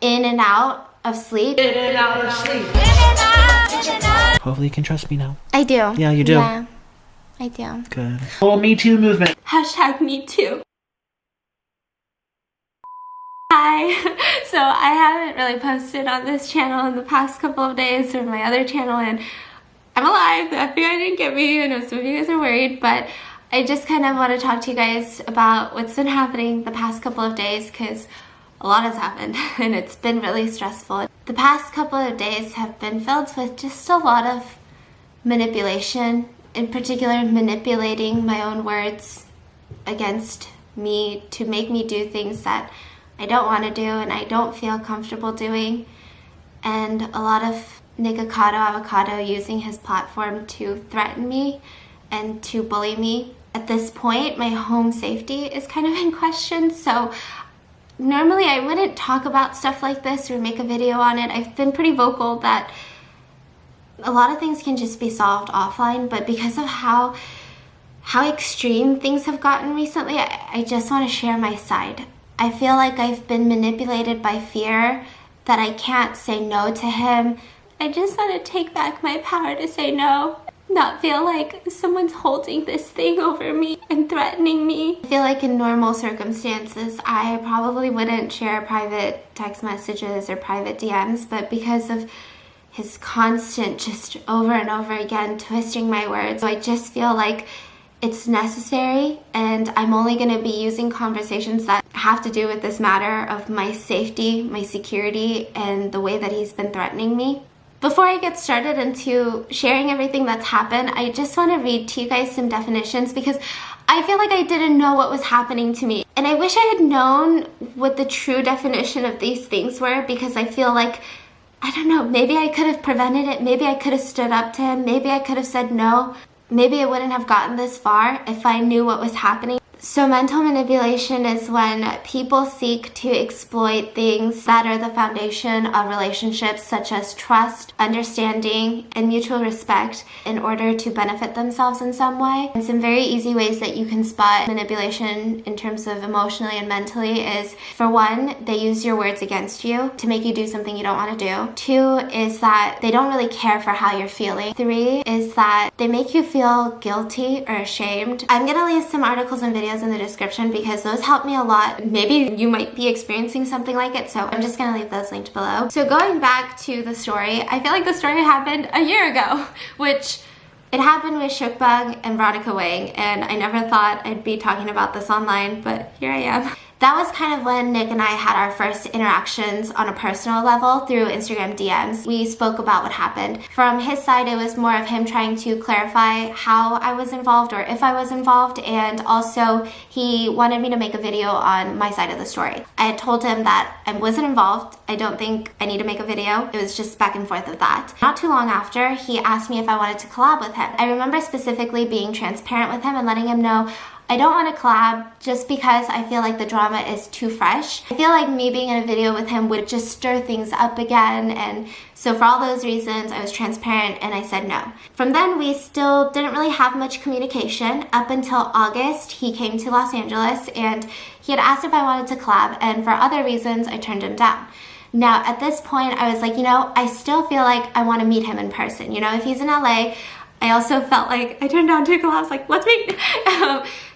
in and out of sleep. In and out of sleep. In and out, in and out. Hopefully you can trust me now. I do. Yeah, you do. Yeah, I do. Good. Whole Me Too movement. Hashtag me too. Hi. So I haven't really posted on this channel in the past couple of days or my other channel, and I'm alive. The FBI didn't get me. I know some of you guys are worried, but I just kind of want to talk to you guys about what's been happening the past couple of days, because a lot has happened and it's been really stressful. The past couple of days have been filled with just a lot of manipulation, in particular manipulating my own words against me to make me do things that I don't want to do and I don't feel comfortable doing, and a lot of Nikocado Avocado using his platform to threaten me and to bully me. At this point, my home safety is kind of in question, so normally I wouldn't talk about stuff like this or make a video on it. I've been pretty vocal that a lot of things can just be solved offline, but because of how extreme things have gotten recently, I just want to share my side. I feel like I've been manipulated by fear that I can't say no to him. I just want to take back my power to say no. Not feel like someone's holding this thing over me and threatening me. I feel like in normal circumstances, I probably wouldn't share private text messages or private DMs, but because of his constant, just over and over again, twisting my words, I just feel like it's necessary, and I'm only going to be using conversations that have to do with this matter of my safety, my security, and the way that he's been threatening me. Before I get started into sharing everything that's happened, I just want to read to you guys some definitions, because I feel like I didn't know what was happening to me. And I wish I had known what the true definition of these things were, because I feel like, I don't know, maybe I could have prevented it. Maybe I could have stood up to him. Maybe I could have said no. Maybe I wouldn't have gotten this far if I knew what was happening. So mental manipulation is when people seek to exploit things that are the foundation of relationships, such as trust, understanding, and mutual respect, in order to benefit themselves in some way. And some very easy ways that you can spot manipulation in terms of emotionally and mentally is, for one, they use your words against you to make you do something you don't want to do. Two is that they don't really care for how you're feeling. Three is that they make you feel guilty or ashamed. I'm gonna leave some articles and videos in the description because those help me a lot. Maybe you might be experiencing something like it, so I'm just gonna leave those linked below. So going back to the story, I feel like the story happened a year ago, which it happened with Shookbug and Veronica Wang, and I never thought I'd be talking about this online, but here I am. That was kind of when Nick and I had our first interactions on a personal level through Instagram DMs. We spoke about what happened. From his side, it was more of him trying to clarify how I was involved or if I was involved, and also he wanted me to make a video on my side of the story. I had told him that I wasn't involved. I don't think I need to make a video. It was just back and forth of that. Not too long after, he asked me if I wanted to collab with him. I remember specifically being transparent with him and letting him know I don't want to collab just because I feel like the drama is too fresh. I feel like me being in a video with him would just stir things up again, and so for all those reasons I was transparent and I said no. From then we still didn't really have much communication up until August. He came to Los Angeles and he had asked if I wanted to collab, and for other reasons I turned him down. Now at this point I was like, you know, I still feel like I want to meet him in person. You know, if he's in LA, I also felt like I turned down two collabs, like let's meet.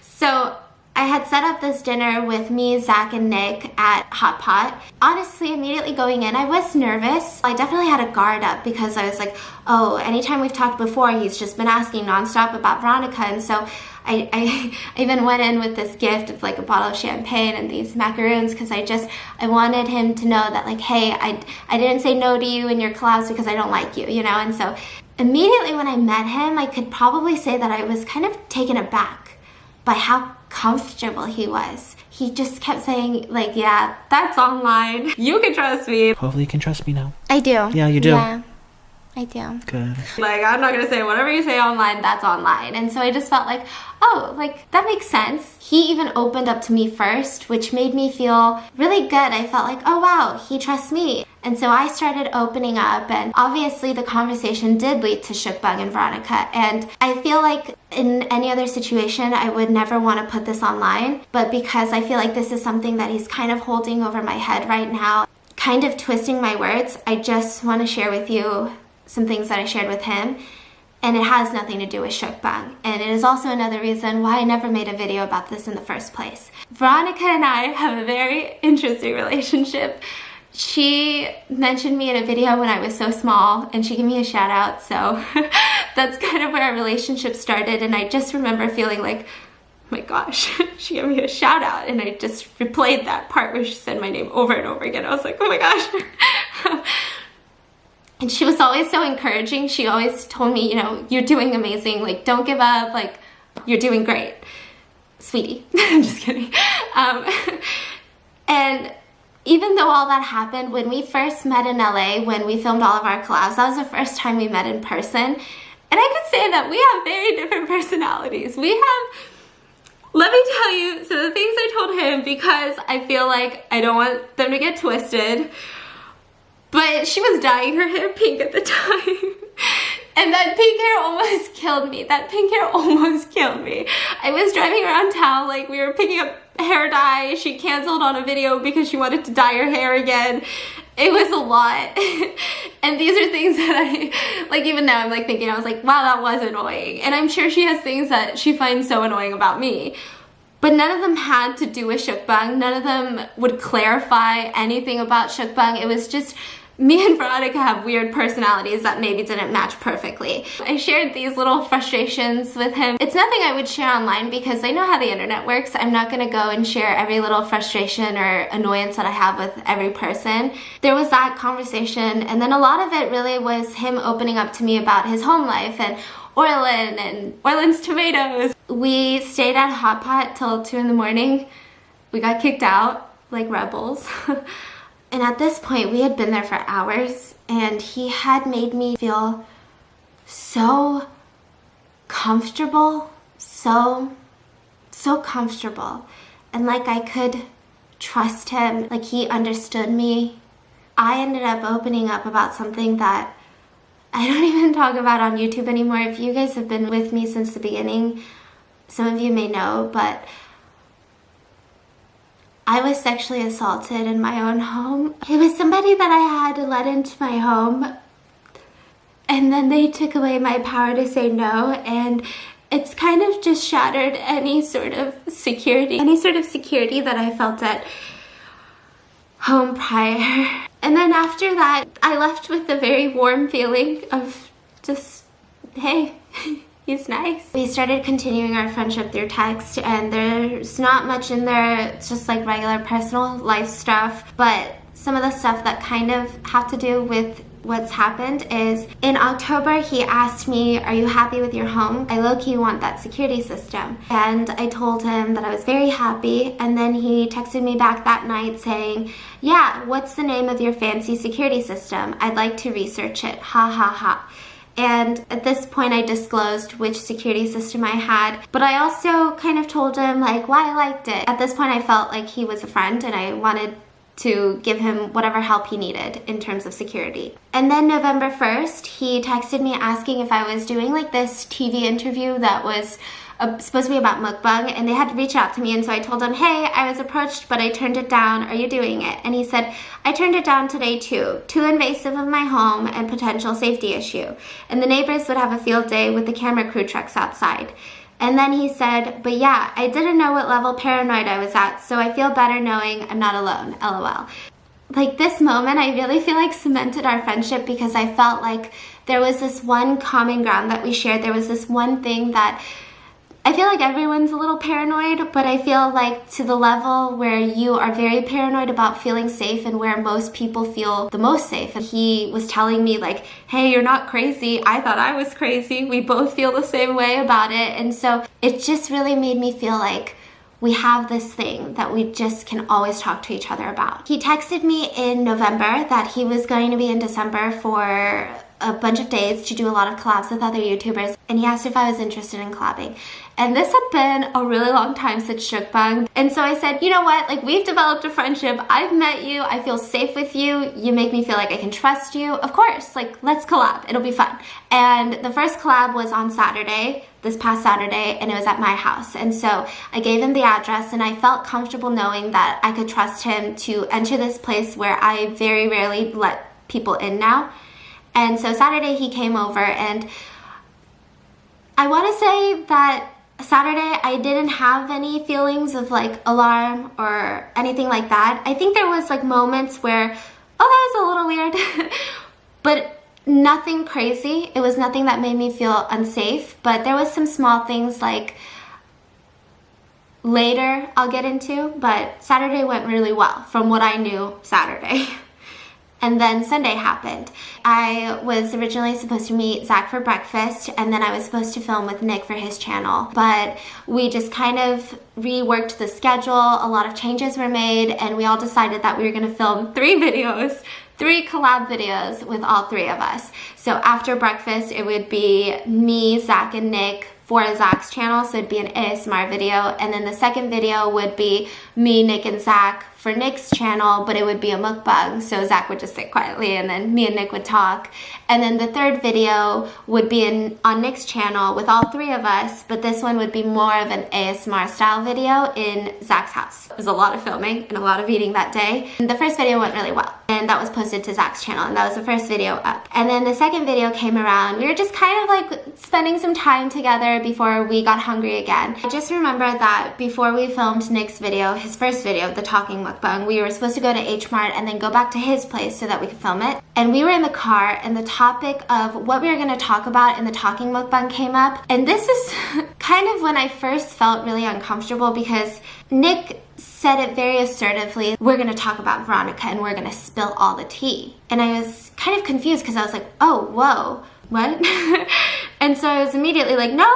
So I had set up this dinner with me, Zach, and Nick at Hot Pot. Honestly, immediately going in, I was nervous. I definitely had a guard up because I was like, oh, anytime we've talked before, he's just been asking nonstop about Veronica. And so I even went in with this gift of like a bottle of champagne and these macaroons because I wanted him to know that like, hey, I didn't say no to you in your collabs because I don't like you, you know? And so immediately when I met him, I could probably say that I was kind of taken aback by how comfortable he was. He just kept saying like, yeah, that's online. You can trust me. Hopefully you can trust me now. I do. Yeah, you do. Yeah, I do. Good. Like, I'm not gonna say whatever you say online, that's online. And so I just felt like, oh, like that makes sense. He even opened up to me first, which made me feel really good. I felt like, oh wow, he trusts me. And so I started opening up, and obviously the conversation did lead to Shookbug and Veronica. And I feel like in any other situation, I would never want to put this online. But because I feel like this is something that he's kind of holding over my head right now, kind of twisting my words, I just want to share with you some things that I shared with him. And it has nothing to do with shukbang. And it is also another reason why I never made a video about this in the first place. Veronica and I have a very interesting relationship. She mentioned me in a video when I was so small, and she gave me a shout out, so that's kind of where our relationship started. And I just remember feeling like, oh my gosh, she gave me a shout out, and I just replayed that part where she said my name over and over again. I was like, oh my gosh. And she was always so encouraging. She always told me, you know, you're doing amazing, like, don't give up, like, you're doing great, sweetie. I'm just kidding. And even though all that happened, when we first met in LA, when we filmed all of our collabs, that was the first time we met in person. And I could say that we have very different personalities. We have, let me tell you, so the things I told him, because I feel like I don't want them to get twisted, but she was dyeing her hair pink at the time. And that pink hair almost killed me. That pink hair almost killed me. I was driving around town, like, we were picking up hair dye. She canceled on a video because she wanted to dye her hair again. It was a lot. And these are things that I, like, even now I'm like thinking, I was like, wow, that was annoying. And I'm sure she has things that she finds so annoying about me. But none of them had to do with shukbang. None of them would clarify anything about shukbang. It was just, me and Veronica have weird personalities that maybe didn't match perfectly. I shared these little frustrations with him. It's nothing I would share online because I know how the internet works. I'm not gonna go and share every little frustration or annoyance that I have with every person. There was that conversation, and then a lot of it really was him opening up to me about his home life and Orland and Orland's tomatoes. We stayed at Hot Pot till 2 in the morning. We got kicked out like rebels. And at this point, we had been there for hours, and he had made me feel so comfortable, so comfortable. And like I could trust him, like he understood me. I ended up opening up about something that I don't even talk about on YouTube anymore. If you guys have been with me since the beginning, some of you may know, but I was sexually assaulted in my own home. It was somebody that I had let into my home, and then they took away my power to say no, and it's kind of just shattered any sort of security that I felt at home prior. And then after that, I left with a very warm feeling of just, hey, he's nice. We started continuing our friendship through text, and there's not much in there. It's just like regular personal life stuff. But some of the stuff that kind of have to do with what's happened is in October, he asked me, are you happy with your home? I low-key want that security system. And I told him that I was very happy. And then he texted me back that night saying, yeah, what's the name of your fancy security system? I'd like to research it. Ha ha ha. And at this point, I disclosed which security system I had, but I also kind of told him like why I liked it. At this point, I felt like he was a friend, and I wanted to give him whatever help he needed in terms of security. And then November 1st, he texted me asking if I was doing like this TV interview that was supposed to be about mukbang, and they had to reach out to me, and so I told him, hey, I was approached, but I turned it down. Are you doing it? And he said, I turned it down today too. Too invasive of my home and potential safety issue. And the neighbors would have a field day with the camera crew trucks outside. And then he said, but yeah, I didn't know what level paranoid I was at, so I feel better knowing I'm not alone, LOL. Like this moment, I really feel like cemented our friendship because I felt like there was this one common ground that we shared. There was this one thing that I feel like everyone's a little paranoid, but I feel like to the level where you are very paranoid about feeling safe and where most people feel the most safe. And he was telling me like, hey, you're not crazy. I thought I was crazy. We both feel the same way about it. And so it just really made me feel like we have this thing that we just can always talk to each other about. He texted me in November that he was going to be in December for a bunch of days to do a lot of collabs with other YouTubers, and he asked if I was interested in collabing. And this had been a really long time since Shukbang, and so I said, you know what, like, we've developed a friendship, I've met you, I feel safe with you, you make me feel like I can trust you, of course, like, let's collab, it'll be fun. And the first collab was on Saturday, this past Saturday, and it was at my house. And so I gave him the address, and I felt comfortable knowing that I could trust him to enter this place where I very rarely let people in now. And so Saturday he came over, and I want to say that Saturday I didn't have any feelings of like alarm or anything like that. I think there was like moments where, oh, that was a little weird, but nothing crazy. It was nothing that made me feel unsafe, but there was some small things like later I'll get into, but Saturday went really well from what I knew Saturday. And then Sunday happened. I was originally supposed to meet Zach for breakfast, and then I was supposed to film with Nick for his channel. But we just kind of reworked the schedule, a lot of changes were made, and we all decided that we were gonna film 3 videos, 3 collab videos with all 3 of us. So after breakfast, it would be me, Zach, and Nick for Zach's channel, so it'd be an ASMR video, and then the second video would be me, Nick, and Zach for Nick's channel, but it would be a mukbang, so Zach would just sit quietly and then me and Nick would talk. And then the third video would be on Nick's channel with all 3 of us, but this one would be more of an ASMR style video in Zach's house. It was a lot of filming and a lot of eating that day. And the first video went really well, and that was posted to Zach's channel, and that was the first video up. And then the second video came around. We were just kind of like spending some time together before we got hungry again. I just remember that before we filmed Nick's video, his first video, the talking mukbang, we were supposed to go to H Mart and then go back to his place so that we could film it. And we were in the car, and the topic of what we were going to talk about in the talking mukbang came up. And this is kind of when I first felt really uncomfortable, because Nick said it very assertively, we're going to talk about Veronica and we're going to spill all the tea. And I was kind of confused because I was like, oh, whoa, what? And so I was immediately like, no.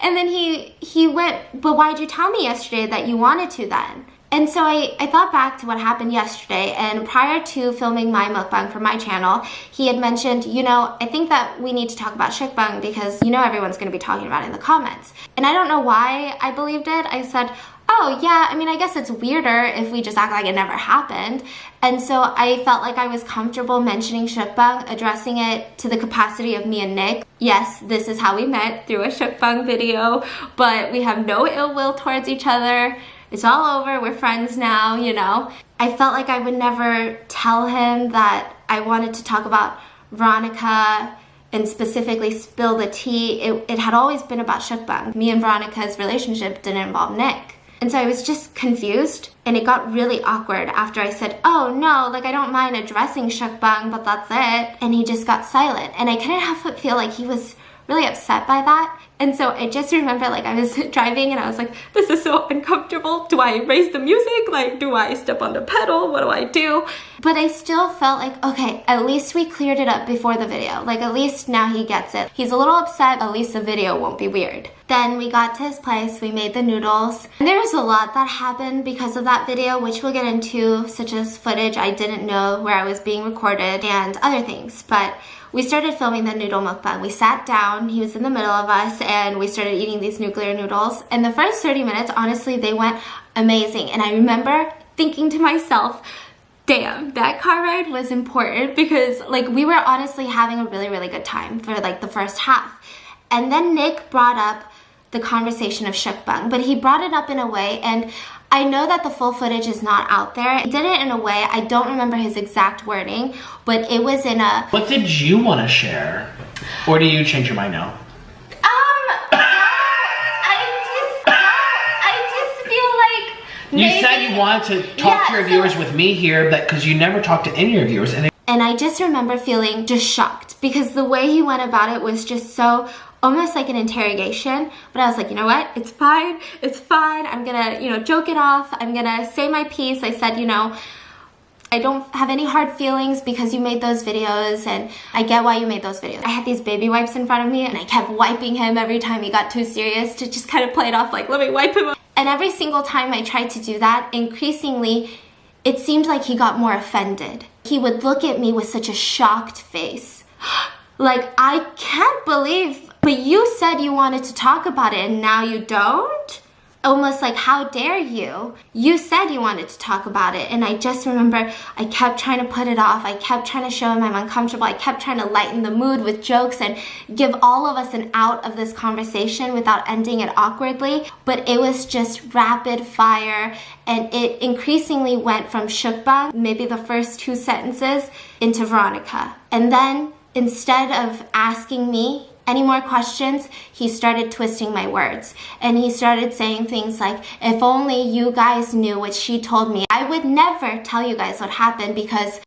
And then he went, but why'd you tell me yesterday that you wanted to then? And so I thought back to what happened yesterday, and prior to filming my mukbang for my channel, he had mentioned, you know, I think that we need to talk about shukbang because you know everyone's going to be talking about it in the comments. And I don't know why I believed it. I said, oh yeah, I mean, I guess it's weirder if we just act like it never happened. And so I felt like I was comfortable mentioning shukbang, addressing it to the capacity of me and Nick. Yes, this is how we met, through a shukbang video, but we have no ill will towards each other. It's all over, we're friends now, you know. I felt like I would never tell him that I wanted to talk about Veronica and specifically spill the tea. It had always been about shukbang. Me and Veronica's relationship didn't involve Nick. And so I was just confused, and it got really awkward after I said, oh no, like I don't mind addressing shukbang, but that's it. And he just got silent, and I couldn't help but feel like he was really upset by that. And so I just remember, like, I was driving and I was like, this is so uncomfortable. Do I raise the music? Like, do I step on the pedal? What do I do? But I still felt like, okay, at least we cleared it up before the video. Like, at least now he gets it. He's a little upset, at least the video won't be weird. Then we got to his place, we made the noodles. And there was a lot that happened because of that video, which we'll get into, such as footage I didn't know where I was being recorded and other things. But we started filming the noodle mukbang. We sat down, he was in the middle of us, and we started eating these nuclear noodles. And the first 30 minutes, honestly, they went amazing. And I remember thinking to myself, damn, that car ride was important, because like we were honestly having a really, really good time for like the first half. And then Nick brought up the conversation of shukbang, but he brought it up in a way, and I know that the full footage is not out there. He did it in a way, I don't remember his exact wording, but it was in a... What did you want to share? Or do you change your mind now? I just feel like... You maybe, said you wanted to talk to your viewers with me here, because you never talked to any of your viewers. And I just remember feeling just shocked, because the way he went about it was just so... almost like an interrogation, but I was like, you know what, it's fine, I'm gonna, you know, joke it off, I'm gonna say my piece. I said, you know, I don't have any hard feelings because you made those videos, and I get why you made those videos. I had these baby wipes in front of me, and I kept wiping him every time he got too serious to just kind of play it off like, let me wipe him up. And every single time I tried to do that, increasingly, it seemed like he got more offended. He would look at me with such a shocked face. Like, I can't believe, but you said you wanted to talk about it and now you don't? Almost like, how dare you? You said you wanted to talk about it. And I just remember I kept trying to put it off. I kept trying to show him I'm uncomfortable. I kept trying to lighten the mood with jokes and give all of us an out of this conversation without ending it awkwardly. But it was just rapid fire. And it increasingly went from shukbang, maybe the first 2 sentences, into Veronica. And then instead of asking me any more questions, he started twisting my words. And he started saying things like, if only you guys knew what she told me. I would never tell you guys what happened because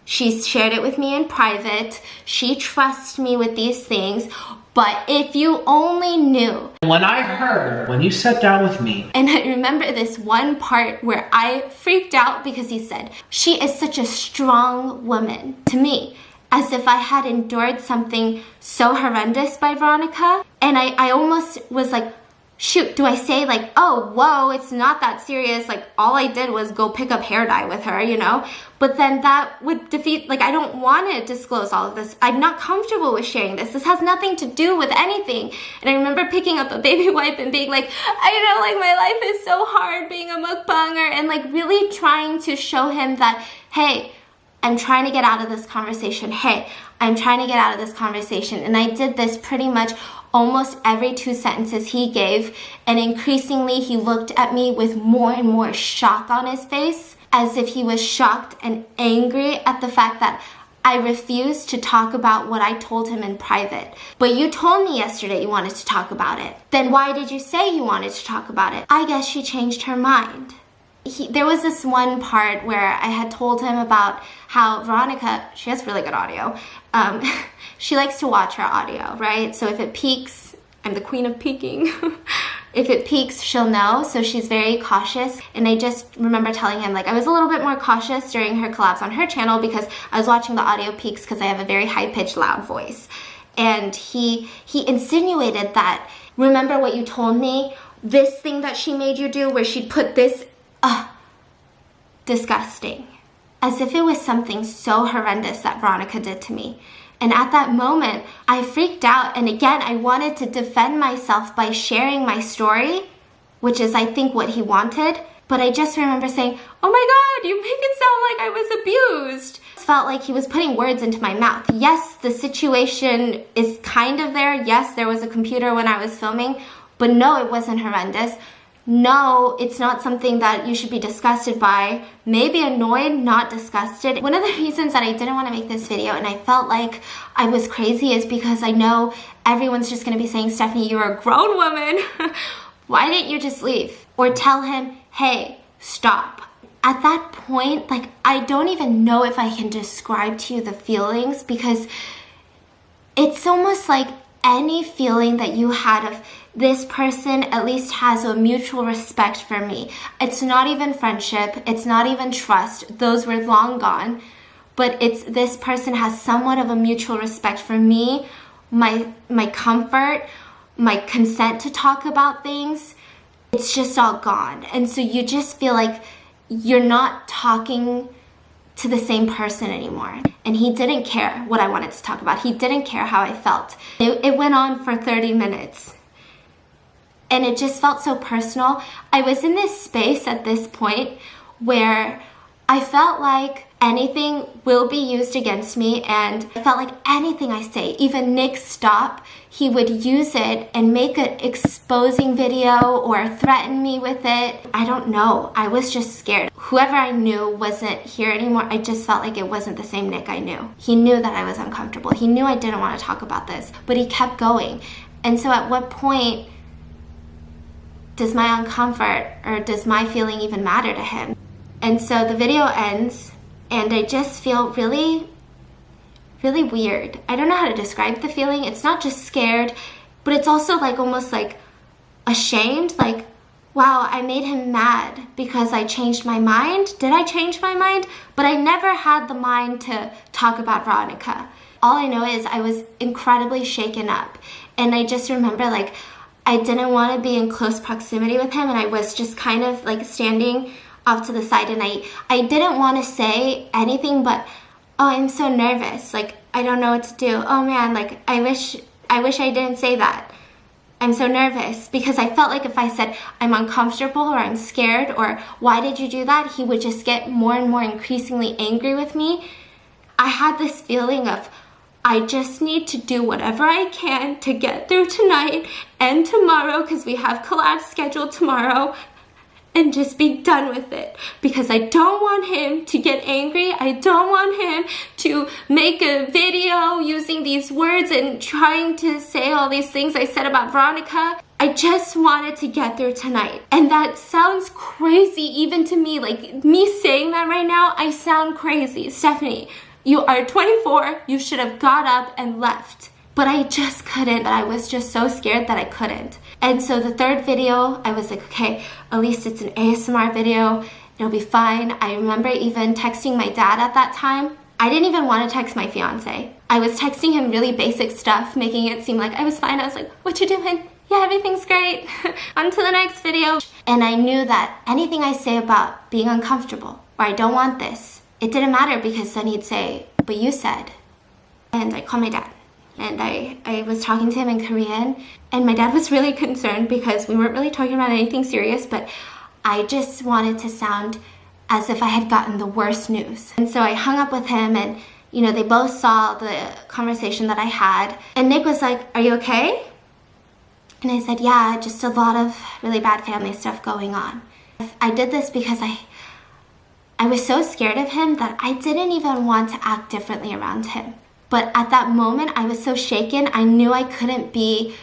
she shared it with me in private. She trusts me with these things. But if you only knew. When you sat down with me. And I remember this one part where I freaked out because he said, she is such a strong woman to me. As if I had endured something so horrendous by Veronica. And I almost was like, shoot, do I say like, oh, whoa, it's not that serious. Like, all I did was go pick up hair dye with her, you know? But then that would defeat, like, I don't want to disclose all of this. I'm not comfortable with sharing this. This has nothing to do with anything. And I remember picking up a baby wipe and being like, I know, like, my life is so hard being a mukbanger. And like really trying to show him that, hey, I'm trying to get out of this conversation. Hey, I'm trying to get out of this conversation. And I did this pretty much almost every 2 sentences he gave. And increasingly, he looked at me with more and more shock on his face, as if he was shocked and angry at the fact that I refused to talk about what I told him in private. But you told me yesterday you wanted to talk about it. Then why did you say you wanted to talk about it? I guess she changed her mind. There was this one part where I had told him about how Veronica, she has really good audio. She likes to watch her audio, right? So if it peaks, I'm the queen of peaking. If it peaks, she'll know. So she's very cautious. And I just remember telling him, like, I was a little bit more cautious during her collabs on her channel because I was watching the audio peaks because I have a very high-pitched, loud voice. And he insinuated that, remember what you told me? This thing that she made you do where she'd put this, disgusting. As if it was something so horrendous that Veronica did to me. And at that moment, I freaked out. And again, I wanted to defend myself by sharing my story, which is, I think, what he wanted. But I just remember saying, oh my God, you make it sound like I was abused. It felt like he was putting words into my mouth. Yes, the situation is kind of there. Yes, there was a computer when I was filming. But no, it wasn't horrendous. No, it's not something that you should be disgusted by. Maybe annoyed, not disgusted. One of the reasons that I didn't want to make this video and I felt like I was crazy is because I know everyone's just going to be saying, Stephanie, you're a grown woman. Why didn't you just leave? Or tell him, hey, stop. At that point, like, I don't even know if I can describe to you the feelings because it's almost like any feeling that you had of this person at least has a mutual respect for me. It's not even friendship. It's not even trust. Those were long gone. But it's this person has somewhat of a mutual respect for me, my comfort, my consent to talk about things. It's just all gone. And so you just feel like you're not talking to the same person anymore. And he didn't care what I wanted to talk about. He didn't care how I felt. It went on for 30 minutes. And it just felt so personal. I was in this space at this point where I felt like anything will be used against me, and I felt like anything I say, even Nick stop, he would use it and make an exposing video or threaten me with it. I don't know. I was just scared. Whoever I knew wasn't here anymore. I just felt like it wasn't the same Nick I knew. He knew that I was uncomfortable. He knew I didn't want to talk about this, but he kept going. And so at what point does my uncomfort or does my feeling even matter to him? And so the video ends and I just feel really, really weird. I don't know how to describe the feeling. It's not just scared, but it's also like almost like ashamed. Like, wow, I made him mad because I changed my mind. Did I change my mind? But I never had the mind to talk about Veronica. All I know is I was incredibly shaken up. And I just remember like I didn't want to be in close proximity with him, and I was just kind of like standing off to the side, and I didn't want to say anything, but oh, I'm so nervous. Like, I don't know what to do. Oh man, like, I wish I didn't say that. I'm so nervous, because I felt like if I said I'm uncomfortable or I'm scared or why did you do that, he would just get more and more increasingly angry with me. I had this feeling of, I just need to do whatever I can to get through tonight and tomorrow, because we have collabs scheduled tomorrow, and just be done with it, because I don't want him to get angry. I don't want him to make a video using these words and trying to say all these things I said about Veronica. I just wanted to get through tonight. And that sounds crazy even to me. Like, me saying that right now, I sound crazy. Stephanie, you are 24. You should have got up and left. But I just couldn't. I was just so scared that I couldn't. And so the third video, I was like, okay, at least it's an ASMR video. It'll be fine. I remember even texting my dad at that time. I didn't even want to text my fiance. I was texting him really basic stuff, making it seem like I was fine. I was like, what you doing? Yeah, everything's great. On to the next video. And I knew that anything I say about being uncomfortable or I don't want this, it didn't matter, because then he'd say, but you said. And I called my dad. And I was talking to him in Korean, and my dad was really concerned because we weren't really talking about anything serious, but I just wanted to sound as if I had gotten the worst news. And so I hung up with him, and you know, they both saw the conversation that I had, and Nick was like, are you okay? And I said, yeah, just a lot of really bad family stuff going on. I did this because I was so scared of him that I didn't even want to act differently around him. But at that moment, I was so shaken, I knew I couldn't be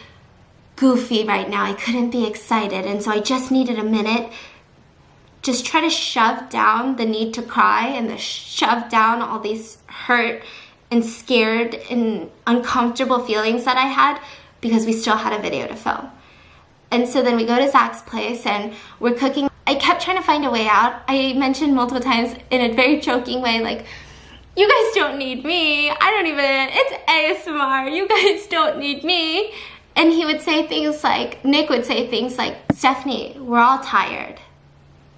goofy right now. I couldn't be excited. And so I just needed a minute. Just try to shove down the need to cry and shove down all these hurt and scared and uncomfortable feelings that I had, because we still had a video to film. And so then we go to Zach's place and we're cooking. I kept trying to find a way out. I mentioned multiple times in a very joking way, like, you guys don't need me. It's ASMR. You guys don't need me. And he would say things like, Nick would say things like, Stephanie, we're all tired.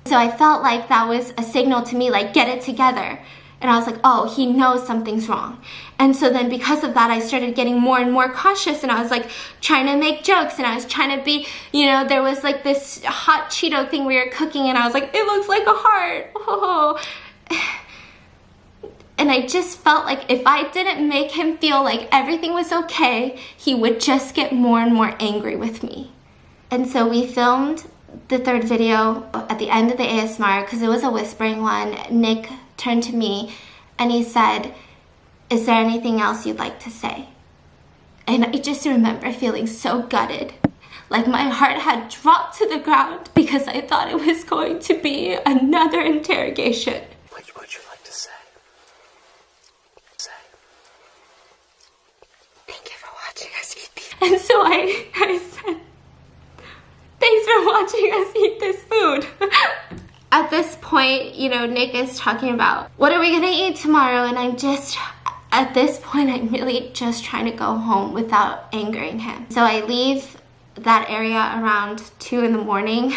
So I felt like that was a signal to me, like, get it together. And I was like, oh, he knows something's wrong. And so then because of that, I started getting more and more cautious, and I was like trying to make jokes, and I was trying to be, you know, there was like this hot Cheeto thing we were cooking, and I was like, it looks like a heart. Oh. And I just felt like if I didn't make him feel like everything was okay, he would just get more and more angry with me. And so we filmed the third video at the end of the ASMR, because it was a whispering one. Nick turned to me and he said, is there anything else you'd like to say? And I just remember feeling so gutted. Like my heart had dropped to the ground, because I thought it was going to be another interrogation. What would you like to say? Thank you for watching us eat these. And so I said, thanks for watching us eat this food. At this point, you know, Nick is talking about, what are we gonna eat tomorrow? And at this point, I'm really just trying to go home without angering him. So I leave that area around 2 in the morning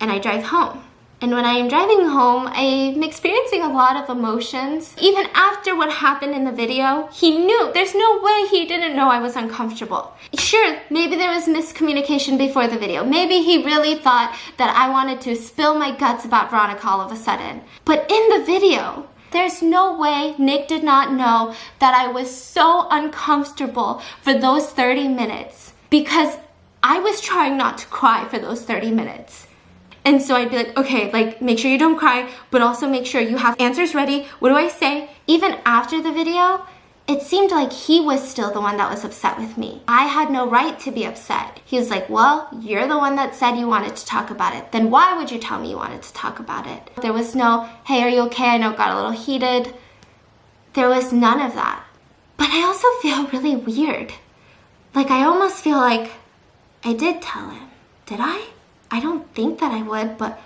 and I drive home. And when I am driving home, I'm experiencing a lot of emotions. Even after what happened in the video, he knew. There's no way he didn't know I was uncomfortable. Sure, maybe there was miscommunication before the video. Maybe he really thought that I wanted to spill my guts about Veronica all of a sudden. But in the video, there's no way Nick did not know that I was so uncomfortable for those 30 minutes, because I was trying not to cry for those 30 minutes. And so I'd be like, okay, like, make sure you don't cry, but also make sure you have answers ready. What do I say? Even after the video, it seemed like he was still the one that was upset with me. I had no right to be upset. He was like, well, you're the one that said you wanted to talk about it. Then why would you tell me you wanted to talk about it? There was no, hey, are you okay? I know it got a little heated. There was none of that. But I also feel really weird. Like, I almost feel like I did tell him. Did I? I don't think that I would, but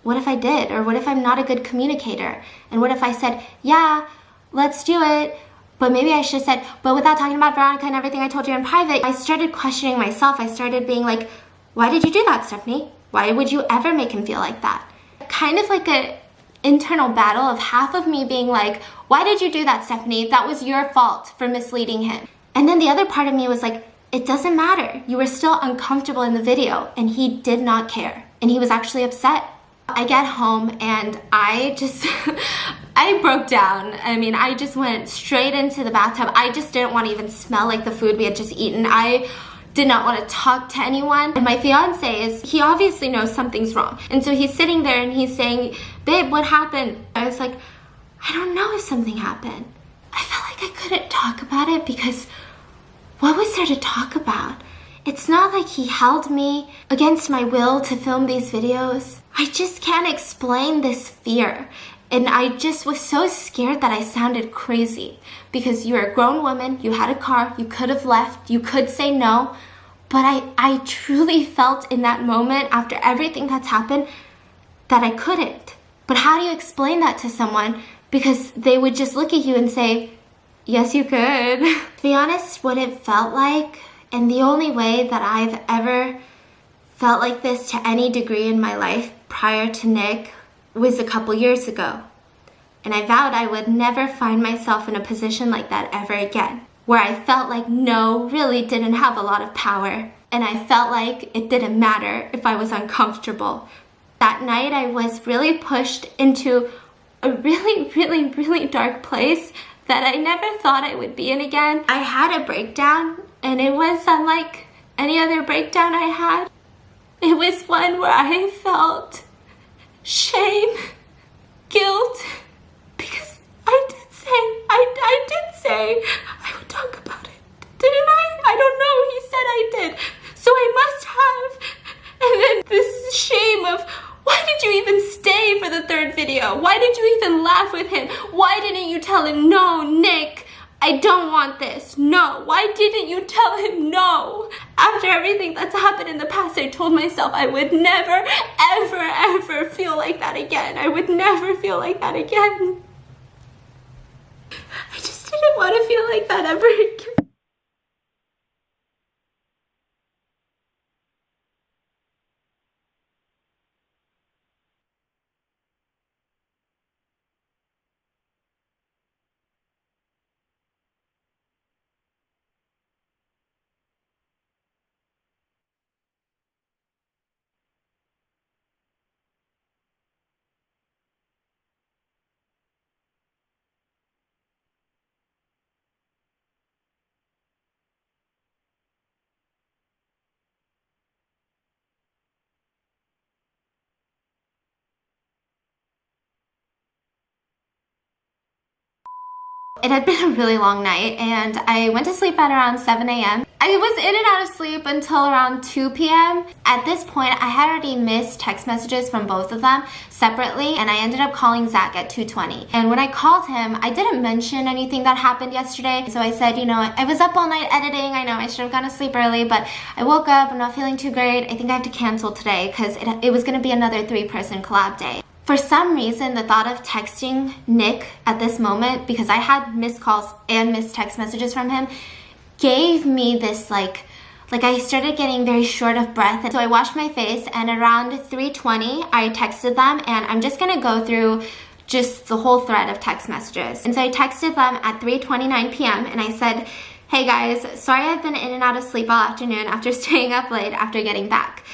what if I did? Or what if I'm not a good communicator? And what if I said, yeah, let's do it, but maybe I should have said, but without talking about Veronica and everything I told you in private? I started questioning myself. I started being like, why did you do that, Stephanie? Why would you ever make him feel like that? kind of like a internal battle of half of me being like, why did you do that, Stephanie? That was your fault for misleading him. And then the other part of me was like, it doesn't matter. You were still uncomfortable in the video, and he did not care. And he was actually upset. I get home and I just, I broke down. I mean, I just went straight into the bathtub. I just didn't want to even smell like the food we had just eaten. I did not want to talk to anyone. And my fiance he obviously knows something's wrong. And so he's sitting there and he's saying, babe, what happened? I was like, I don't know if something happened. I felt like I couldn't talk about it because what was there to talk about? It's not like he held me against my will to film these videos. I just can't explain this fear. And I just was so scared that I sounded crazy because you're a grown woman, you had a car, you could have left, you could say no. But I truly felt in that moment after everything that's happened that I couldn't. But how do you explain that to someone? Because they would just look at you and say, yes, you could. To be honest, what it felt like, and the only way that I've ever felt like this to any degree in my life prior to Nick was a couple years ago. And I vowed I would never find myself in a position like that ever again, where I felt like no really didn't have a lot of power. And I felt like it didn't matter if I was uncomfortable. That night I was really pushed into a really dark place that I never thought I would be in again. I had a breakdown, and it was unlike any other breakdown I had. It was one where I felt shame, guilt, because I did say I would talk about it. Didn't I? I don't know. He said I did. So I must have. And then this shame of, why did you even stay for the third video? Why did you even laugh with him? Why didn't you tell him, no, Nick, I don't want this. No. Why didn't you tell him no? After everything that's happened in the past, I told myself I would never, ever feel like that again. I would never feel like that again. I just didn't want to feel like that ever again. It had been a really long night, and I went to sleep at around 7 a.m. I was in and out of sleep until around 2 p.m. At this point, I had already missed text messages from both of them separately, and I ended up calling Zach at 2:20. And when I called him, I didn't mention anything that happened yesterday. So I said, you know, I was up all night editing. I know I should have gone to sleep early, but I woke up, I'm not feeling too great. I think I have to cancel today because it was gonna be another 3-person collab day. For some reason, the thought of texting Nick at this moment, because I had missed calls and missed text messages from him, gave me this like I started getting very short of breath. And so I washed my face, and around 3:20, I texted them, and I'm just gonna go through just the whole thread of text messages. And so I texted them at 3:29 p.m. and I said, hey guys, sorry I've been in and out of sleep all afternoon after staying up late after getting back.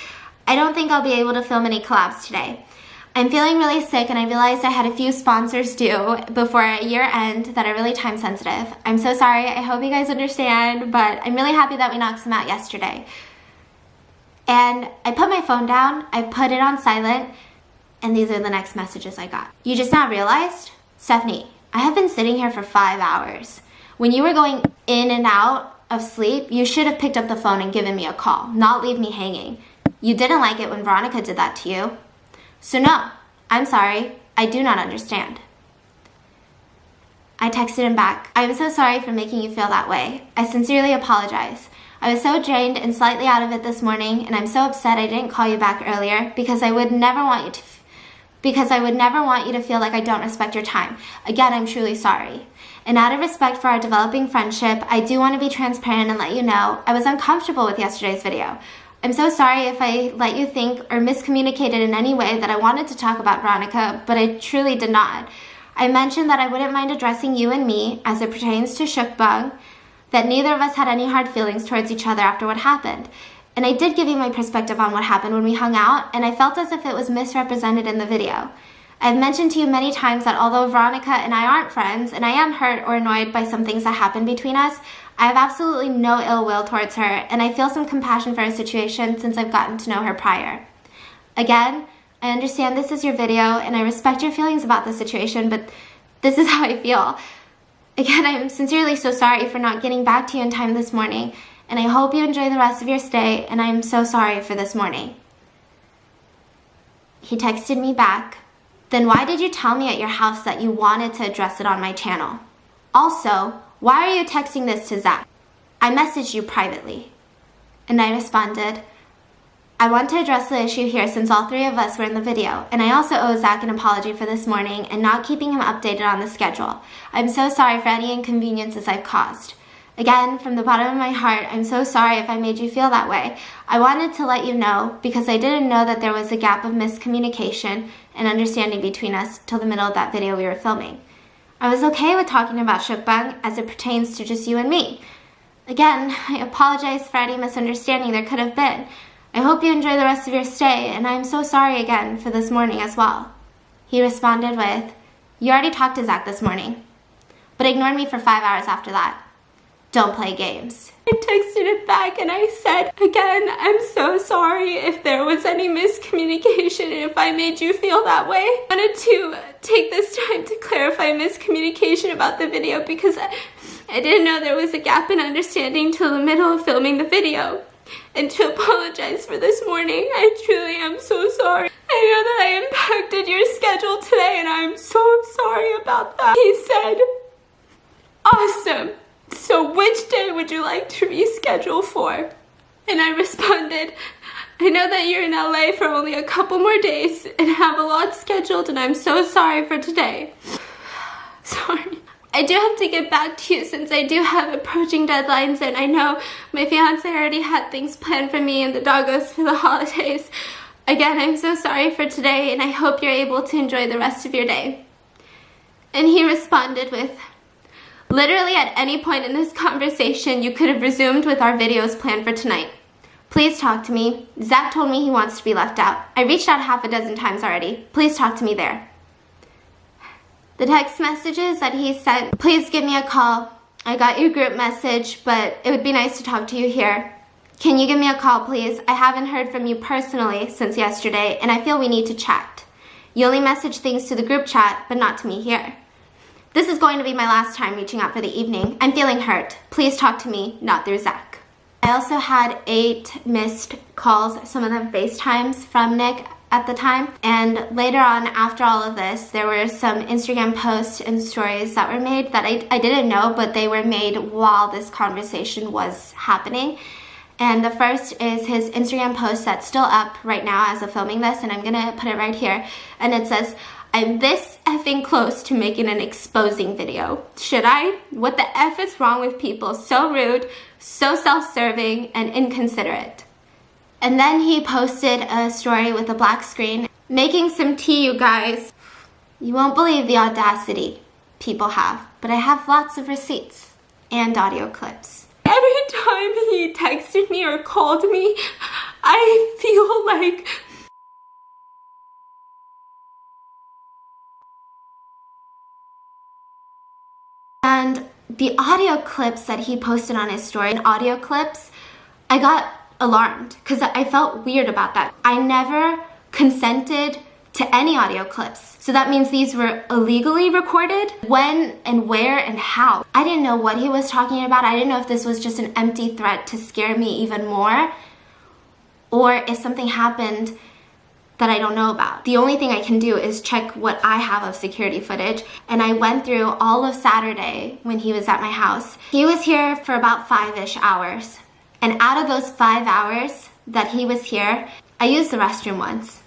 I don't think I'll be able to film any collabs today. I'm feeling really sick, and I realized I had a few sponsors due before year end that are really time sensitive. I'm so sorry. I hope you guys understand, but I'm really happy that we knocked some out yesterday. And I put my phone down, I put it on silent, and these are the next messages I got. You just now realized? Stephanie, I have been sitting here for 5 hours. When you were going in and out of sleep, you should have picked up the phone and given me a call, not leave me hanging. You didn't like it when Veronica did that to you. So no, I'm sorry, I do not understand. I texted him back, I am so sorry for making you feel that way. I sincerely apologize. I was so drained and slightly out of it this morning, and I'm so upset I didn't call you back earlier because I would never want you to feel like I don't respect your time. Again, I'm truly sorry. And out of respect for our developing friendship, I do want to be transparent and let you know I was uncomfortable with yesterday's video. I'm so sorry if I let you think or miscommunicated in any way that I wanted to talk about Veronica, but I truly did not. I mentioned that I wouldn't mind addressing you and me as it pertains to Shukbang, that neither of us had any hard feelings towards each other after what happened. And I did give you my perspective on what happened when we hung out, and I felt as if it was misrepresented in the video. I've mentioned to you many times that although Veronica and I aren't friends, and I am hurt or annoyed by some things that happened between us, I have absolutely no ill will towards her, and I feel some compassion for her situation since I've gotten to know her prior. Again, I understand this is your video, and I respect your feelings about the situation, but this is how I feel. Again, I'm sincerely so sorry for not getting back to you in time this morning, and I hope you enjoy the rest of your stay, and I'm so sorry for this morning. He texted me back, "Then why did you tell me at your house that you wanted to address it on my channel? Also, why are you texting this to Zach? I messaged you privately." And I responded, "I want to address the issue here since all three of us were in the video, and I also owe Zach an apology for this morning and not keeping him updated on the schedule. I'm so sorry for any inconveniences I've caused. Again, from the bottom of my heart, I'm so sorry if I made you feel that way. I wanted to let you know because I didn't know that there was a gap of miscommunication and understanding between us till the middle of that video we were filming. I was okay with talking about Shukbang as it pertains to just you and me. Again, I apologize for any misunderstanding there could have been. I hope you enjoy the rest of your stay, and I'm so sorry again for this morning as well." He responded with, "You already talked to Zach this morning," but ignored me for 5 hours after that. "Don't play games." I texted it back and I said, "Again, I'm so sorry if there was any miscommunication and if I made you feel that way. I wanted to take this time to clarify miscommunication about the video because I didn't know there was a gap in understanding till the middle of filming the video. And to apologize for this morning. I truly am so sorry. I know that I impacted your schedule today and I'm so sorry about that." He said, "Awesome. So which day would you like to reschedule for?" And I responded, "I know that you're in LA for only a couple more days and have a lot scheduled, and I'm so sorry for today." Sorry. I do have to get back to you since I do have approaching deadlines, and I know my fiance already had things planned for me and the doggos for the holidays. Again, I'm so sorry for today, and I hope you're able to enjoy the rest of your day. And he responded with, "Literally at any point in this conversation, you could have resumed with our videos planned for tonight. Please talk to me. Zach told me he wants to be left out. I reached out half a dozen times already. Please talk to me there." The text messages that he sent, "Please give me a call. I got your group message, but it would be nice to talk to you here. Can you give me a call, please? I haven't heard from you personally since yesterday, and I feel we need to chat. You only message things to the group chat, but not to me here. This is going to be my last time reaching out for the evening. I'm feeling hurt. Please talk to me, not through Zach." I also had 8 missed calls, some of them FaceTimes from Nick at the time. And later on, after all of this, there were some Instagram posts and stories that were made that I didn't know, but they were made while this conversation was happening. And the first is his Instagram post that's still up right now as of filming this, and I'm gonna put it right here. And it says, "I'm this effing close to making an exposing video. Should I? What the F is wrong with people? So rude, so self-serving, and inconsiderate." And then he posted a story with a black screen, "Making some tea, you guys. You won't believe the audacity people have, but I have lots of receipts and audio clips." Every time he texted me or called me, I feel like and the audio clips that he posted on his story, and audio clips, I got alarmed because I felt weird about that. I never consented to any audio clips. So that means these were illegally recorded. When and where and how? I didn't know what he was talking about. I didn't know if this was just an empty threat to scare me even more, or if something happened that I don't know about. The only thing I can do is check what I have of security footage, and I went through all of Saturday when he was at my house. He was here for about 5-ish hours, and out of those 5 hours that he was here, I used the restroom once.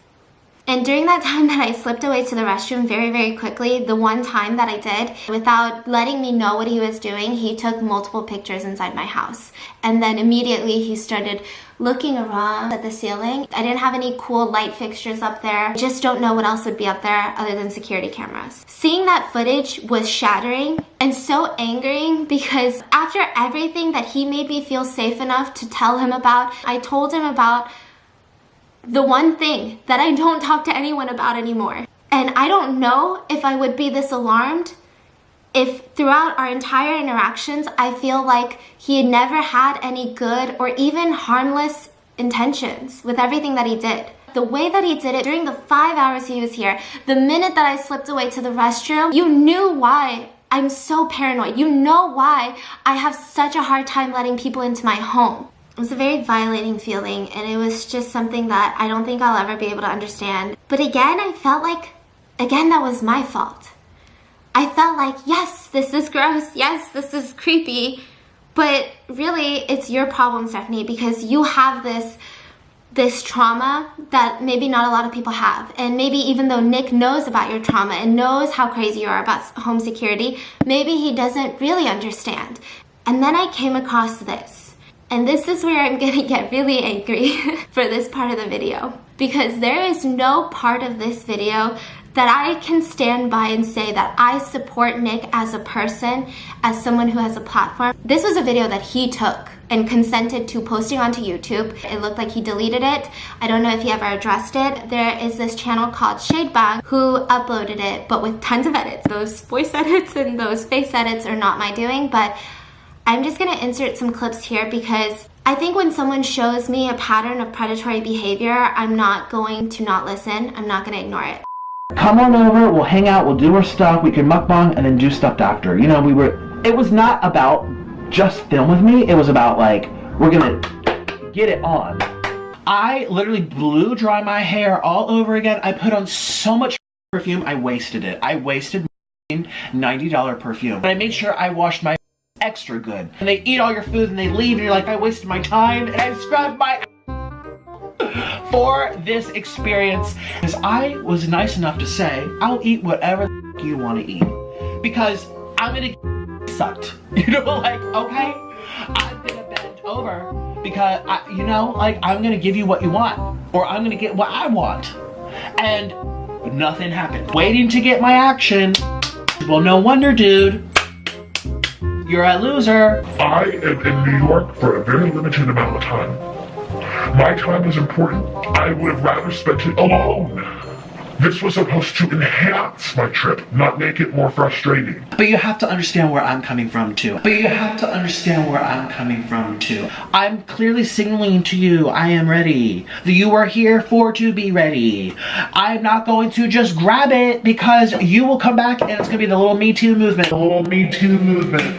And during that time that I slipped away to the restroom very, very quickly, the one time that I did, without letting me know what he was doing, he took multiple pictures inside my house. And then immediately he started looking around at the ceiling. I didn't have any cool light fixtures up there. I just don't know what else would be up there other than security cameras. Seeing that footage was shattering and so angering because after everything that he made me feel safe enough to tell him about, I told him about the one thing that I don't talk to anyone about anymore. And I don't know if I would be this alarmed if throughout our entire interactions, I feel like he had never had any good or even harmless intentions with everything that he did. The way that he did it during the 5 hours he was here, the minute that I slipped away to the restroom, you knew why I'm so paranoid. You know why I have such a hard time letting people into my home. It was a very violating feeling, and it was just something that I don't think I'll ever be able to understand. But again, I felt like, that was my fault. I felt like, yes, this is gross, yes, this is creepy, but really it's your problem, Stephanie, because you have this trauma that maybe not a lot of people have. And maybe even though Nick knows about your trauma and knows how crazy you are about home security, maybe he doesn't really understand. And then I came across this. And this is where I'm gonna get really angry for this part of the video. Because there is no part of this video that I can stand by and say that I support Nick as a person, as someone who has a platform. This was a video that he took and consented to posting onto YouTube. It looked like he deleted it. I don't know if he ever addressed it. There is this channel called Shadebang who uploaded it, but with tons of edits. Those voice edits and those face edits are not my doing, but I'm just gonna insert some clips here because I think when someone shows me a pattern of predatory behavior, I'm not going to not listen. I'm not gonna ignore it. Come on over, we'll hang out, we'll do our stuff, we can mukbang and then do stuff after. You know, it was not about just film with me, it was about like, we're gonna get it on. I literally blew dry my hair all over again. I put on so much perfume, I wasted it. I wasted $90 perfume. But I made sure I washed my extra good. And they eat all your food and they leave and you're like, I wasted my time and I scrubbed my for this experience, because I was nice enough to say, I'll eat whatever you want to eat, because I'm gonna get sucked. You know, like, okay, I'm gonna bend over, because, I'm gonna give you what you want, or I'm gonna get what I want. And nothing happened. Waiting to get my action. Well, no wonder, dude. You're a loser. I am in New York for a very limited amount of time. My time is important. I would have rather spent it alone. This was supposed to enhance my trip, not make it more frustrating. But you have to understand where I'm coming from too. I'm clearly signaling to you, I am ready. You are here for to be ready. I'm not going to just grab it because you will come back and it's gonna be the little Me Too movement.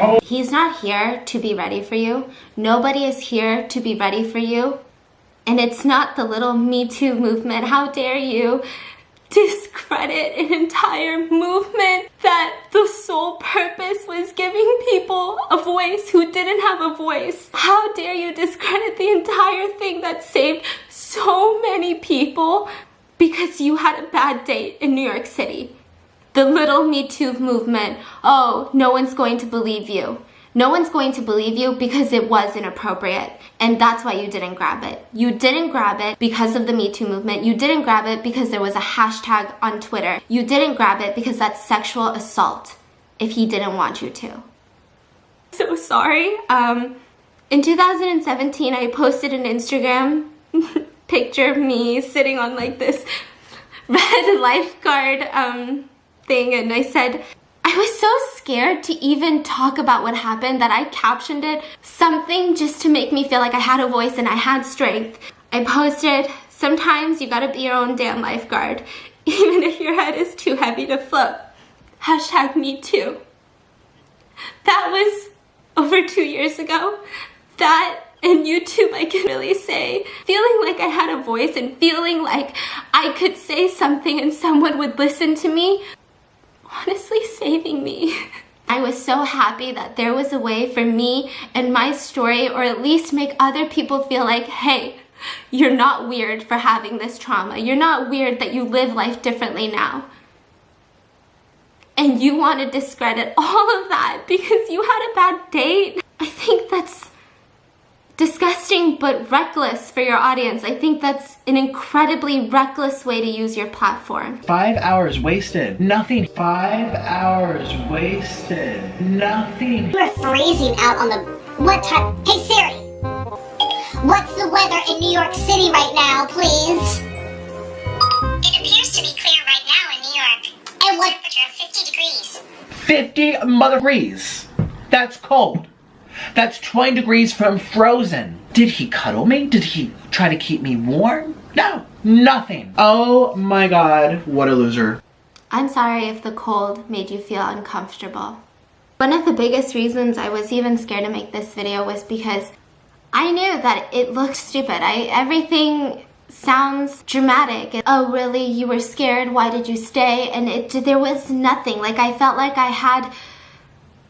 Oh. He's not here to be ready for you. Nobody is here to be ready for you. And it's not the little Me Too movement. How dare you discredit an entire movement that the sole purpose was giving people a voice who didn't have a voice. How dare you discredit the entire thing that saved so many people because you had a bad date in New York City. The little Me Too movement. Oh, no one's going to believe you. No one's going to believe you because it was inappropriate. And that's why you didn't grab it. You didn't grab it because of the Me Too movement. You didn't grab it because there was a hashtag on Twitter. You didn't grab it because that's sexual assault if he didn't want you to. So sorry. In 2017, I posted an Instagram picture of me sitting on like this red lifeguard thing, and I said, I was so scared to even talk about what happened that I captioned it something just to make me feel like I had a voice and I had strength. I posted, sometimes you gotta be your own damn lifeguard, even if your head is too heavy to float. Hashtag me too. That was over 2 years ago. That and YouTube, I can really say, feeling like I had a voice and feeling like I could say something and someone would listen to me, honestly saving me. I was so happy that there was a way for me and my story, or at least make other people feel like, hey, You're not weird for having this trauma. You're not weird that you live life differently now. And you want to discredit all of that because you had a bad date. I think that's disgusting but reckless for your audience. I think that's an incredibly reckless way to use your platform. 5 hours wasted. Nothing. 5 hours wasted. Nothing. We're freezing out on the... What time? Hey Siri! What's the weather in New York City right now, please? It appears to be clear right now in New York. And what temperature of 50 degrees? 50 mother degrees. That's cold. That's 20 degrees from frozen. Did he cuddle me? Did he try to keep me warm? No, nothing. Oh my God, what a loser. I'm sorry if the cold made you feel uncomfortable. One of the biggest reasons I was even scared to make this video was because I knew that it looked stupid. Everything sounds dramatic. Oh really, you were scared, why did you stay? And there was nothing. Like I felt like I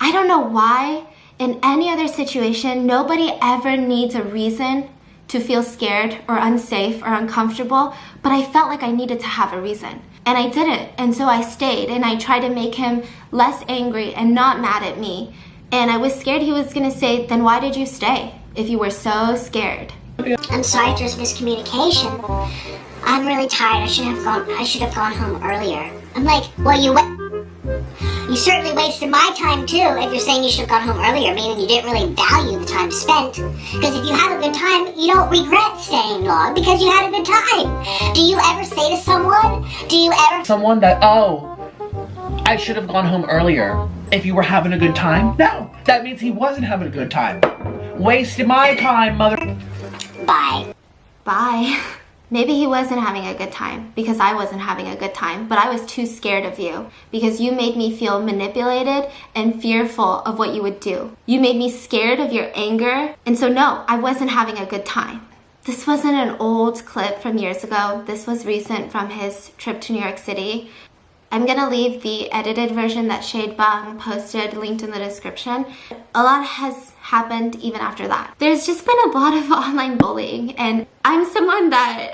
don't know why. In any other situation, nobody ever needs a reason to feel scared or unsafe or uncomfortable, but I felt like I needed to have a reason. And I didn't, and so I stayed, and I tried to make him less angry and not mad at me. And I was scared he was gonna say, then why did you stay if you were so scared? I'm sorry if there's miscommunication. I'm really tired. I should have gone home earlier. I'm like, well, you certainly wasted my time too if you're saying you should have gone home earlier, meaning you didn't really value the time spent. Because if you have a good time, you don't regret staying long because you had a good time. Do you ever say to someone, Someone that, oh, I should have gone home earlier if you were having a good time? No, that means he wasn't having a good time. Wasted my time, mother. Bye. Bye. Maybe he wasn't having a good time because I wasn't having a good time, but I was too scared of you because you made me feel manipulated and fearful of what you would do. You made me scared of your anger, and so no, I wasn't having a good time. This wasn't an old clip from years ago. This was recent from his trip to New York City. I'm gonna leave the edited version that Shade Bang posted linked in the description. A lot has happened even after that. There's just been a lot of online bullying, and I'm someone that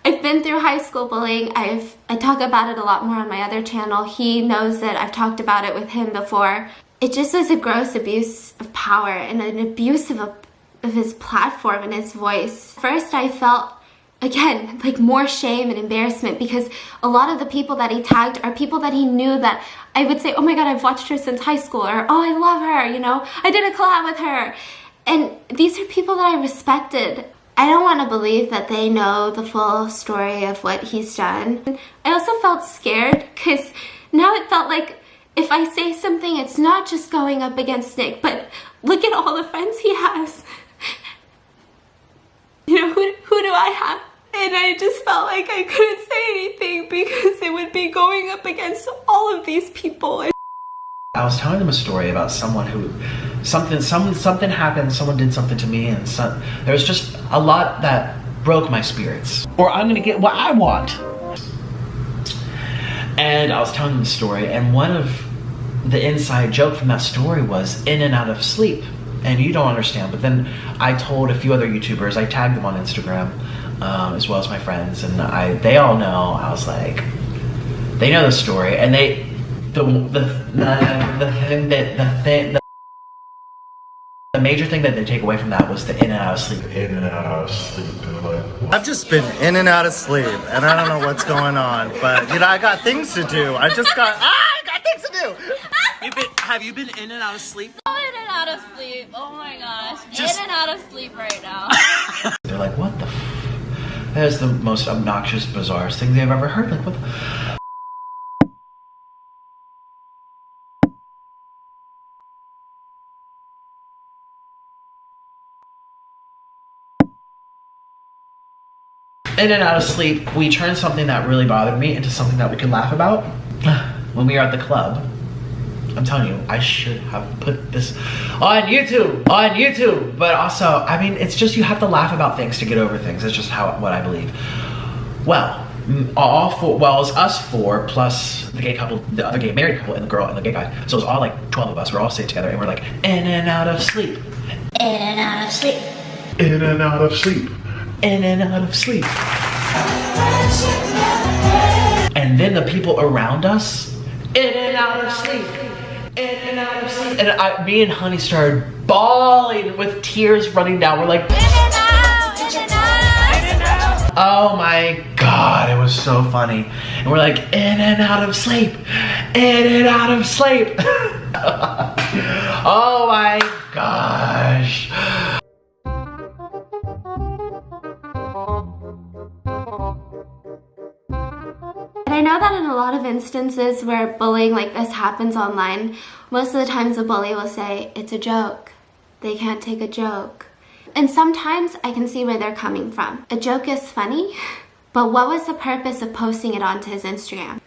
I've been through high school bullying. I talk about it a lot more on my other channel. He knows that I've talked about it with him before. It just was a gross abuse of power and an abuse of his platform and his voice. First I felt, again, like more shame and embarrassment because a lot of the people that he tagged are people that he knew that I would say, oh my God, I've watched her since high school, or oh, I love her, you know, I did a collab with her. And these are people that I respected. I don't want to believe that they know the full story of what he's done. I also felt scared because now it felt like if I say something, it's not just going up against Nick, but look at all the friends he has. You know, who do I have? And I just felt like I couldn't say anything because it would be going up against all of these people. I was telling them a story about someone who, something happened, someone did something to me, and there was just a lot that broke my spirits. Or I'm gonna get what I want. And I was telling them the story, and one of the inside joke from that story was in and out of sleep. And you don't understand, but then I told a few other YouTubers, I tagged them on Instagram, as well as my friends, and they all know. I was like, they know the story, and the major thing that they take away from that was the in and out of sleep. In and out of sleep. I've just been in and out of sleep, and I don't know what's going on, but you know, I got things to do. I got things to do. Have you been in and out of sleep? I'm in and out of sleep. Oh my gosh. In and out of sleep right now. They're like, what the that is the most obnoxious, bizarre thing they've ever heard. Like, what the in and out of sleep, we turned something that really bothered me into something that we can laugh about. When we were at the club, I'm telling you, I should have put this on YouTube, but also, I mean, it's just, you have to laugh about things to get over things. It's just what I believe. Well, it's us four plus the gay couple, the other gay married couple, and the girl and the gay guy. So it was all like 12 of us. We're all sitting together and we're like, in and out of sleep. In and out of sleep. In and out of sleep. in and out of sleep. And then the people around us, in and out of sleep, in and out of sleep. And me and Honey started bawling with tears running down. We're like, in and out, in and out, in and out. Oh my God, it was so funny. And we're like, in and out of sleep, in and out of sleep. Oh my gosh. And I know that in a lot of instances where bullying like this happens online, most of the times the bully will say, it's a joke. They can't take a joke. And sometimes I can see where they're coming from. A joke is funny, but what was the purpose of posting it onto his Instagram?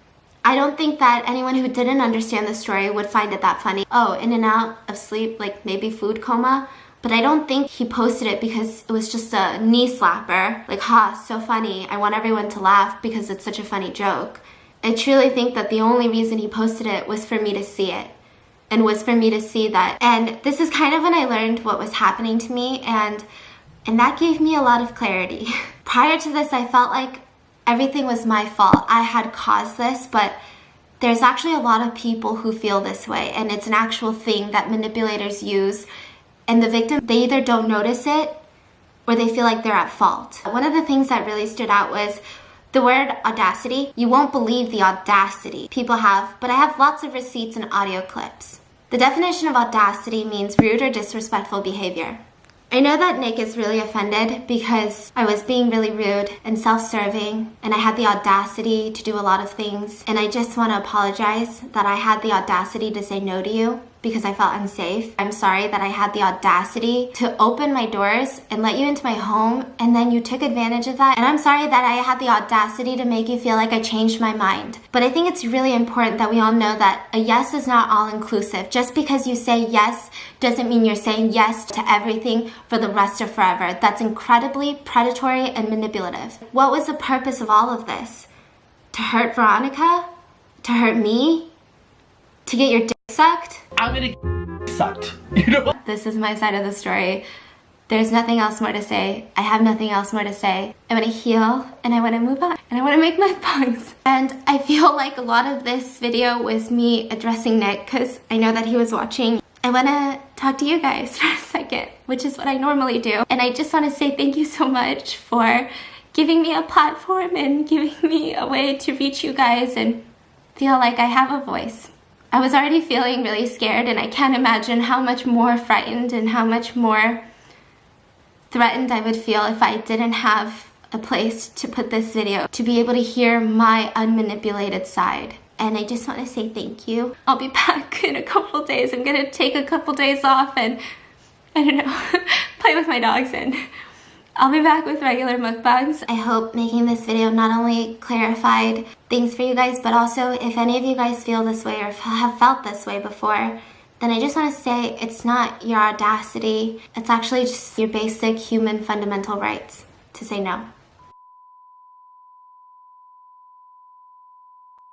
I don't think that anyone who didn't understand the story would find it that funny. Oh, in and out of sleep, like maybe food coma. But I don't think he posted it because it was just a knee slapper. Like, ha, so funny. I want everyone to laugh because it's such a funny joke. I truly think that the only reason he posted it was for me to see it. And was for me to see that. And this is kind of when I learned what was happening to me, and that gave me a lot of clarity. Prior to this, I felt like everything was my fault. I had caused this, but there's actually a lot of people who feel this way, and it's an actual thing that manipulators use. And the victim, they either don't notice it or they feel like they're at fault. One of the things that really stood out was the word audacity. You won't believe the audacity people have, but I have lots of receipts and audio clips. The definition of audacity means rude or disrespectful behavior. I know that Nick is really offended because I was being really rude and self-serving, and I had the audacity to do a lot of things, and I just want to apologize that I had the audacity to say no to you because I felt unsafe. I'm sorry that I had the audacity to open my doors and let you into my home, and then you took advantage of that. And I'm sorry that I had the audacity to make you feel like I changed my mind. But I think it's really important that we all know that a yes is not all-inclusive. Just because you say yes doesn't mean you're saying yes to everything for the rest of forever. That's incredibly predatory and manipulative. What was the purpose of all of this? To hurt Veronica? To hurt me? To get your dick sucked? I'm gonna get sucked, you know? This is my side of the story. There's nothing else more to say. I have nothing else more to say. I want to heal and I want to move on and I want to make my mukbangs. And I feel like a lot of this video was me addressing Nick because I know that he was watching. I want to talk to you guys for a second, which is what I normally do. And I just want to say thank you so much for giving me a platform and giving me a way to reach you guys and feel like I have a voice. I was already feeling really scared, and I can't imagine how much more frightened and how much more threatened I would feel if I didn't have a place to put this video, to be able to hear my unmanipulated side. And I just want to say thank you. I'll be back in a couple days. I'm gonna take a couple days off and, I don't know, play with my dogs, and I'll be back with regular mukbangs. I hope making this video not only clarified things for you guys, but also if any of you guys feel this way or have felt this way before, then I just want to say it's not your audacity. It's actually just your basic human fundamental rights to say no.